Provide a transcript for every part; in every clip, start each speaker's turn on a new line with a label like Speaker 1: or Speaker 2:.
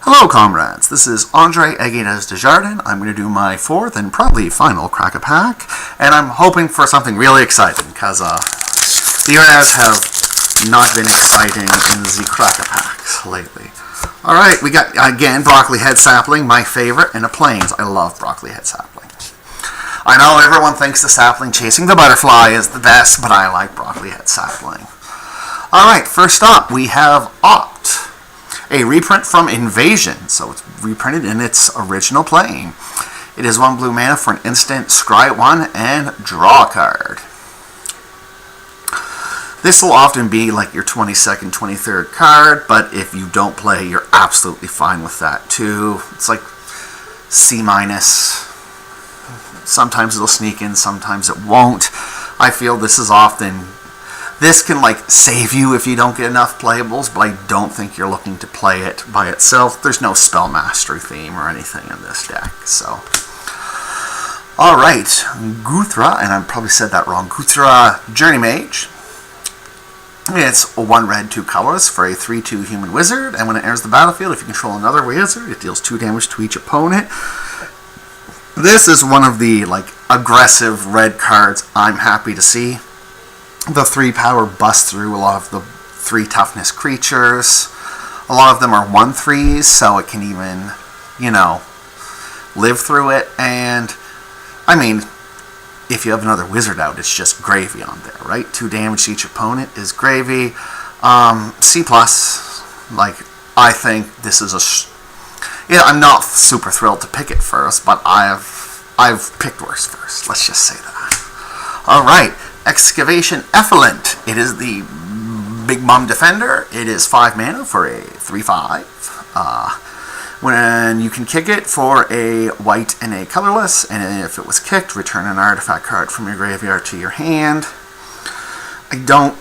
Speaker 1: Hello comrades, this is Andre Aguinas Desjardins. I'm going to do my fourth and probably final Crack-a-Pack, and I'm hoping for something really exciting, because the areas have not been exciting in the Crack-a-Packs lately. Alright, we got, again, Broccoli Head Sapling, my favorite, and a Plains. I love Broccoli Head Sapling. I know everyone thinks the sapling chasing the butterfly is the best, but I like Broccoli Head Sapling. Alright, first up, we have Opt. A reprint from Invasion, so it's reprinted in its original plane. It is 1 blue mana for an instant, scry 1, and draw a card. This will often be like your 22nd, 23rd card, but if you don't play, you're absolutely fine with that too. It's like C-. Sometimes it'll sneak in, sometimes it won't. I feel this is often... This can like save you if you don't get enough playables, but I don't think you're looking to play it by itself. There's no spell mastery theme or anything in this deck, so. Alright, Goodra, and I probably said that wrong, Goodra Journey Mage. It's 1 red, 2 colors for a 3/2 human wizard, and when it enters the battlefield, if you control another wizard, it deals 2 damage to each opponent. This is one of the like aggressive red cards I'm happy to see. The 3 power busts through a lot of the 3 toughness creatures. A lot of them are 1/3s, so it can even, you know, live through it. And, I mean, if you have another wizard out, it's just gravy on there, right? 2 damage to each opponent is gravy. C+, like, I think this is a... Yeah, I'm not super thrilled to pick it first, but I've picked worse first. Let's just say that. Alright. Excavation Effluent. It is the Big Mom Defender. It is 5 mana for a 3/5. When you can kick it for a white and a colorless, and if it was kicked, return an artifact card from your graveyard to your hand. I don't...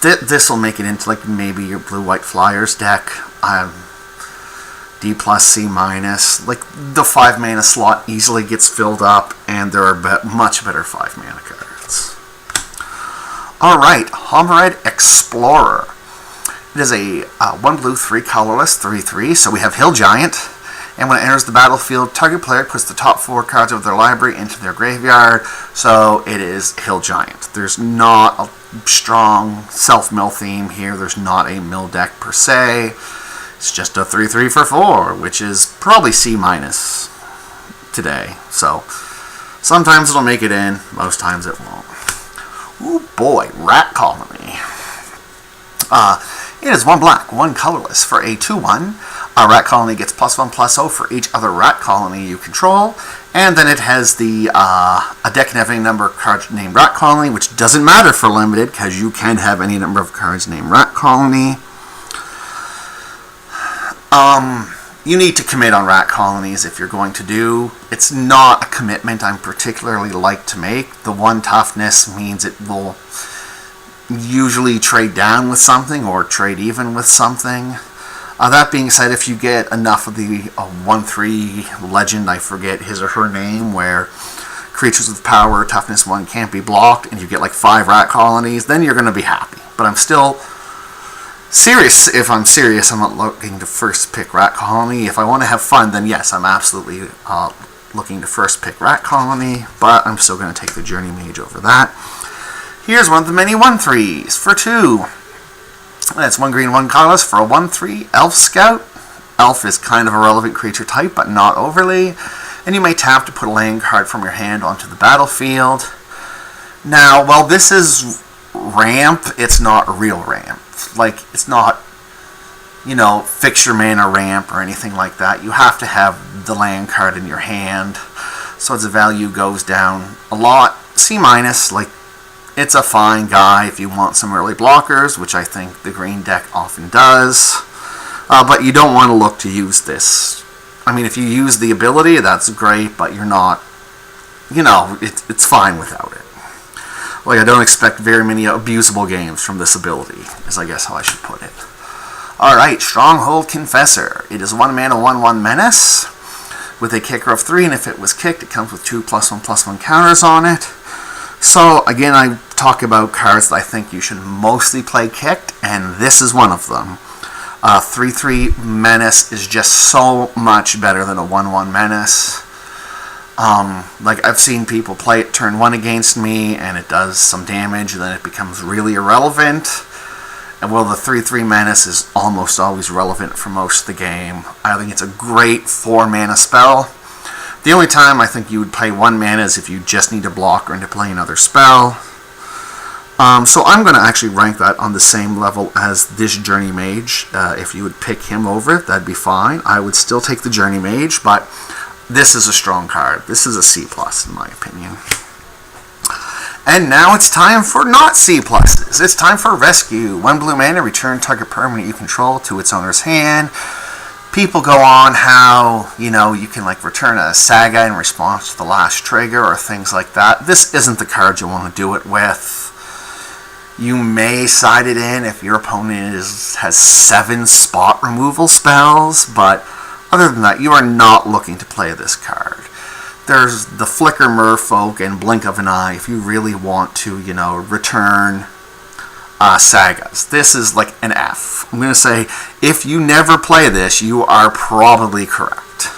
Speaker 1: This will make it into like maybe your blue-white Flyers deck. D+, C-. Like, the 5 mana slot easily gets filled up, and there are much better 5 mana cards. Alright, Homered Explorer. It is a 1 blue, 3 colorless, 3/3, so we have Hill Giant, and when it enters the battlefield, target player puts the top 4 cards of their library into their graveyard, so it is Hill Giant. There's not a strong self-mill theme here, there's not a mill deck per se. It's just a 3/3 for 4, which is probably C- today. So, sometimes it'll make it in, most times it won't. Ooh boy, Rat Colony. It is 1 black, 1 colorless for a 2/1. A Rat Colony gets +1/+0 for each other Rat Colony you control. And then it has the a deck can have any number of cards named Rat Colony, which doesn't matter for limited, because you can have any number of cards named Rat Colony. You need to commit on Rat Colonies if you're going to do. It's not a commitment I'm particularly like to make. The 1 toughness means it will usually trade down with something or trade even with something. That being said, if you get enough of the 1/3 legend, I forget his or her name, where creatures with power toughness 1 can't be blocked, and you get like 5 Rat Colonies, then you're going to be happy. But I'm still... serious. If I'm serious, I'm not looking to first pick Rat Colony. If I want to have fun, then yes, I'm absolutely looking to first pick Rat Colony, but I'm still going to take the Journey Mage over that. Here's one of the many 1/3s for 2. That's 1 green, 1 colorless for a 1/3 Elf Scout. Elf is kind of a relevant creature type, but not overly. And you may tap to put a land card from your hand onto the battlefield. Now, while this is ramp, it's not real ramp. Like, it's not, you know, fix your mana ramp or anything like that. You have to have the land card in your hand, so its value goes down a lot. C-, like, it's a fine guy if you want some early blockers, which I think the green deck often does. But you don't want to look to use this. I mean, if you use the ability, that's great, but you're not, you know, it's fine without it. Like, I don't expect very many abusable games from this ability, is I guess how I should put it. Alright, Stronghold Confessor. It is 1 mana, 1/1 menace, with a kicker of 3, and if it was kicked, it comes with 2 +1/+1 counters on it. So, again, I talk about cards that I think you should mostly play kicked, and this is one of them. 3/3 Menace is just so much better than a 1/1 Menace. Like, I've seen people play it turn 1 against me, and it does some damage, and then it becomes really irrelevant. And well, the 3/3 Menace is almost always relevant for most of the game. I think it's a great 4-mana spell. The only time I think you would play 1 mana is if you just need a blocker and to play another spell. So I'm going to actually rank that on the same level as this Journey Mage. If you would pick him over it, that'd be fine. I would still take the Journey Mage, but this is a strong card. This is a C+, in my opinion. And now it's time for not C+. It's time for Rescue. 1 blue mana, return target permanent you control to its owner's hand. People go on how, you can like return a Saga in response to the last trigger or things like that. This isn't the card you want to do it with. You may side it in if your opponent has 7 spot removal spells, but other than that, you are not looking to play this card. There's the Flicker Merfolk and Blink of an Eye if you really want to, return Sagas. This is like an F. I'm going to say, if you never play this, you are probably correct.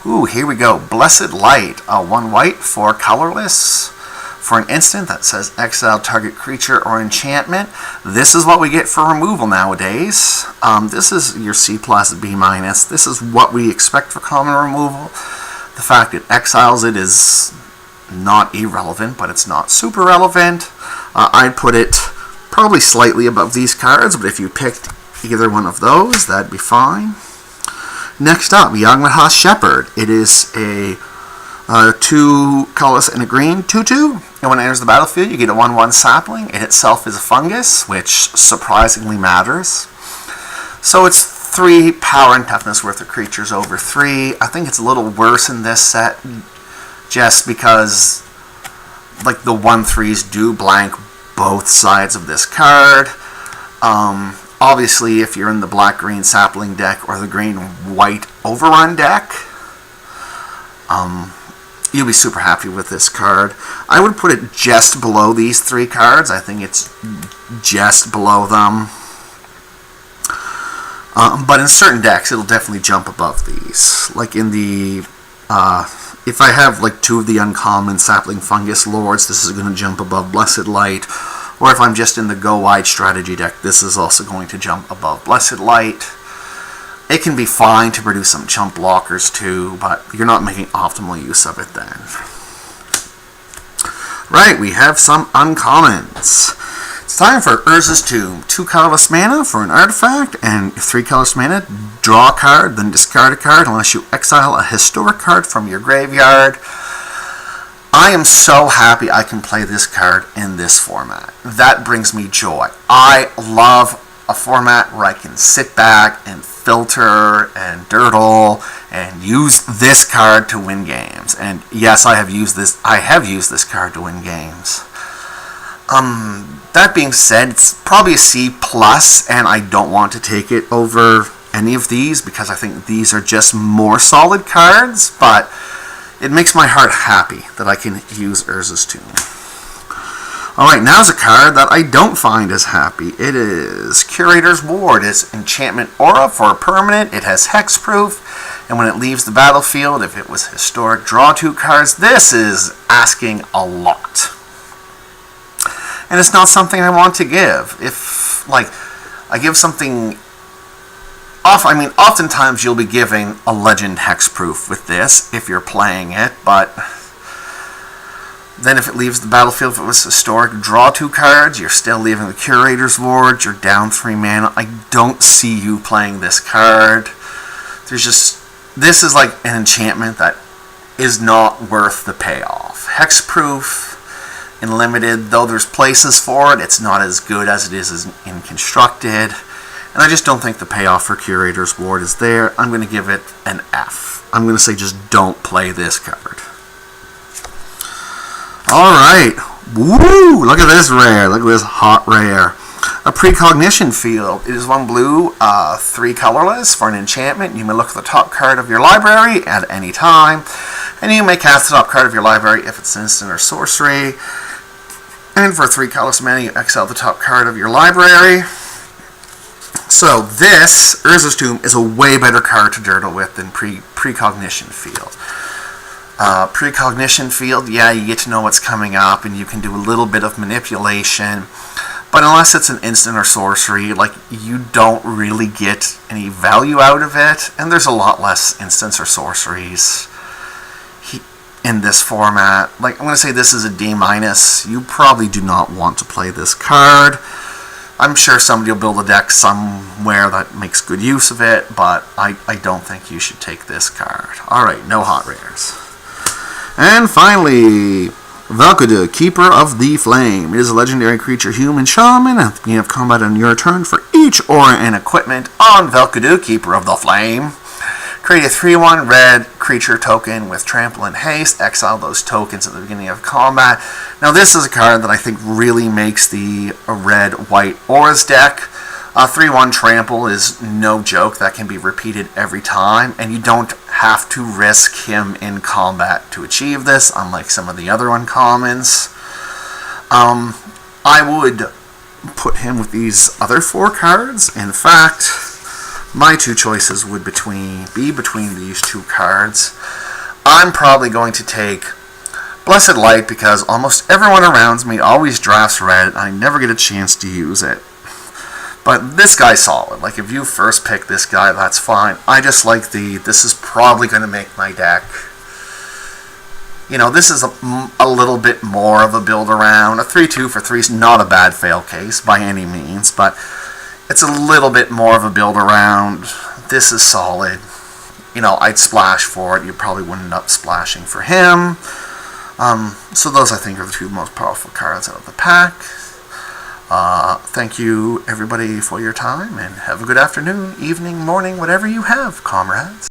Speaker 1: Ooh, here we go. Blessed Light. 1 white, 4 colorless. For an instant that says exile target creature or enchantment. This is what we get for removal nowadays. This is your C+, B-. This is what we expect for common removal. The fact it exiles it is not irrelevant, but it's not super relevant. I'd put it probably slightly above these cards, but if you picked either one of those, that'd be fine. Next up, Yawgmoth's Shepherd. It is a 2 colorless and a green 2/2, and when it enters the battlefield you get a 1/1 sapling. It itself is a fungus, which surprisingly matters. So it's 3 power and toughness worth of creatures over 3. I think it's a little worse in this set just because like the 1/3s do blank both sides of this card. Obviously if you're in the black-green sapling deck or the green-white overrun deck, you'll be super happy with this card. I would put it just below these 3 cards. I think it's just below them. But in certain decks, it'll definitely jump above these. Like in the... if I have like 2 of the uncommon Sapling Fungus Lords, this is going to jump above Blessed Light. Or if I'm just in the Go Wide strategy deck, this is also going to jump above Blessed Light. It can be fine to produce some chump blockers too, but you're not making optimal use of it then. Right, we have some uncommons. It's time for Urza's Tomb. 2 colorless mana for an artifact, and 3 colorless mana, draw a card, then discard a card unless you exile a historic card from your graveyard. I am so happy I can play this card in this format. That brings me joy. I love a format where I can sit back and filter and dirtle and use this card to win games. And yes, I have used this card to win games. That being said, it's probably a C+, and I don't want to take it over any of these because I think these are just more solid cards, but it makes my heart happy that I can use Urza's Tomb. Alright, now's a card that I don't find as happy. It is Curator's Ward. It's Enchantment Aura for a permanent. It has hexproof, and when it leaves the battlefield, if it was historic, draw 2 cards. This is asking a lot. And it's not something I want to give. If, like, I give something off, I mean, oftentimes you'll be giving a legend hexproof with this if you're playing it, but then if it leaves the battlefield, if it was historic, draw 2 cards, you're still leaving the Curator's Ward, you're down 3 mana. I don't see you playing this card. This is like an enchantment that is not worth the payoff. Hexproof in limited, though there's places for it, it's not as good as it is in constructed. And I just don't think the payoff for Curator's Ward is there. I'm going to give it an F. I'm going to say just don't play this card. Alright. Woo! Look at this rare. Look at this hot rare. A Precognition Field. It is 1 blue, 3 colorless for an enchantment. You may look at the top card of your library at any time, and you may cast the top card of your library if it's instant or sorcery. And for 3 colorless mana, you exile the top card of your library. So this, Urza's Tomb, is a way better card to dirtle with than Precognition Field. Precognition Field, yeah, you get to know what's coming up, and you can do a little bit of manipulation, but unless it's an instant or sorcery, like, you don't really get any value out of it, and there's a lot less instants or sorceries in this format. Like, I'm going to say this is a D-. You probably do not want to play this card. I'm sure somebody will build a deck somewhere that makes good use of it, but I don't think you should take this card. Alright, no hot rares. And finally, Valkadu, Keeper of the Flame. It is a legendary creature, human shaman. At the beginning of combat on your turn, for each aura and equipment on Valkadu, Keeper of the Flame, create a 3/1 red creature token with trample and haste. Exile those tokens at the beginning of combat. Now this is a card that I think really makes the red-white auras deck. 3/1 trample is no joke. That can be repeated every time, and you don't have to risk him in combat to achieve this, unlike some of the other uncommons. I would put him with these other 4 cards. In fact, my 2 choices would be between these 2 cards. I'm probably going to take Blessed Light because almost everyone around me always drafts red, and I never get a chance to use it. But this guy's solid. Like, if you first pick this guy, that's fine. I just like this is probably going to make my deck. You know, this is a little bit more of a build around. A 3/2 for 3 is not a bad fail case by any means, but it's a little bit more of a build around. This is solid. You know, I'd splash for it. You probably wouldn't end up splashing for him. So those, I think, are the 2 most powerful cards out of the pack. Thank you, everybody, for your time, and have a good afternoon, evening, morning, whatever you have, comrades.